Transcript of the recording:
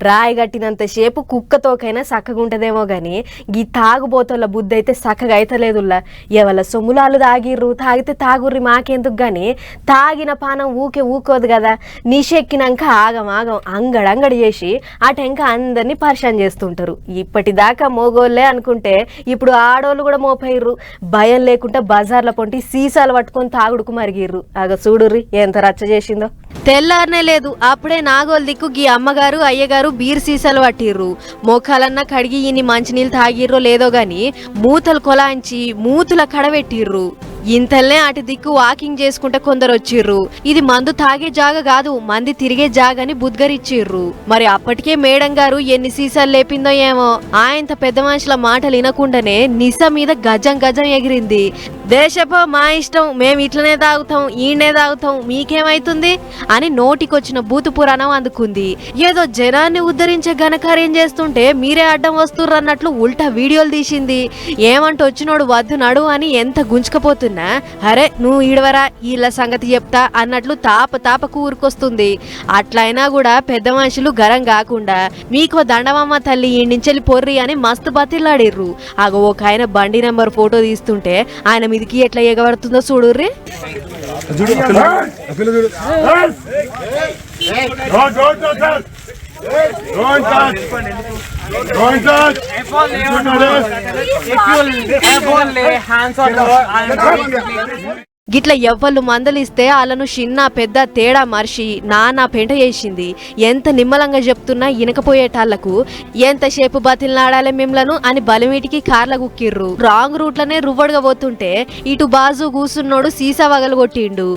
రాయి గట్టినంత సేపు కుక్కతోకైనా సక్కగుంటదేమో గాని గీ తాగుబోతోళ్ళ బుద్ధి అయితే సక్కగా అయితలేదుల్లా. ఎవల సొమ్ములాలు తాగిర్రు, తాగితే తాగుర్రి మాకెందుకు గాని తాగిన పానం ఊకోదు కదా. నిషెక్కినాక ఆగం అంగడంగడి చేసి అటెంక అందరినీ పరిశాన్ చేస్తుంటారు. ఇప్పటిదాకా మోగోళ్ళే అనుకుంటే ఇప్పుడు ఆడోళ్ళు కూడా మోపయిర్రు. భయం లేకుండా బజార్ల పొంటి సీసాలు పట్టుకొని తాగుడుకు మరిగిర్రు. అగ చూడుర్రి ఎంత రచ్చ చేసిందో. తెల్లారనే లేదు అప్పుడే నాగోల్ దిక్కు గీ అమ్మగారు అయ్యగారు బీర్ సీసాలు పట్టిర్రు. మోకాలన్నా కడిగి ఇన్ని మంచినీళ్ళు తాగిర్రో లేదో గాని మూతలు కొలాంచి మూతుల కడబెట్టిర్రు. ఇంతల్నే అటు దిక్కు వాకింగ్ చేసుకుంటే కొందరు వచ్చిర్రు. ఇది మందు తాగే జాగ కాదు, మంది తిరిగే జాగని బుద్గరిచ్చిర్రు. మరి అప్పటికే మేడం గారు ఎన్ని సీసాలు లేపిందో ఏమో. ఆయంత పెద్ద మనుషుల మాటలు వినకుండానే నిస మీద గజం ఎగిరింది. దేశపో మా ఇష్టం, మేము ఇట్లనే తాగుతాం, ఈయనే తాగుతాం, మీకేమైతుంది అని నోటికొచ్చిన బూతు పురాణం అందుకుంది. ఏదో జనాన్ని ఉద్ధరించే ఘనకార్యం చేస్తుంటే మీరే అడ్డం వస్తుర్రు అన్నట్లు ఉల్టా వీడియోలు తీసింది. ఏమంటూ వచ్చినోడు వద్దు నడు అని ఎంత గుంజుకపోతుంది. అరే నువ్వు ఈడవరా వీళ్ళ సంగతి చెప్తా అన్నట్లు తాపకు ఊరుకొస్తుంది. అట్లయినా కూడా పెద్ద మనుషులు గరం కాకుండా మీకో దండమమ్మ తల్లి ఈ నుంచెల్లి పొర్రి అని మస్తు బతిలాడిర్రు. అగో ఒక ఆయన బండి నెంబర్ ఫోటో తీస్తుంటే ఆయన మీదికి ఎట్లా ఎగబడుతుందో చూడుర్రి. గిట్ల ఎవ్వళ్ళు మందలిస్తే వాళ్ళను చిన్న పెద్ద తేడా మర్చి నానా పెంట చేసింది. ఎంత నిమ్మలంగా చెప్తున్నా ఇనకపోయేటాళ్లకు ఎంతసేపు బతిల్నాడాలే మిమ్మలను అని బలిమీటికి కార్ల గుక్కిర్రు. రాంగ్ రూట్లనే రువ్వడుగా పోతుంటే ఇటు బాజు కూసున్నోడు సీసా వగలు కొట్టిండు.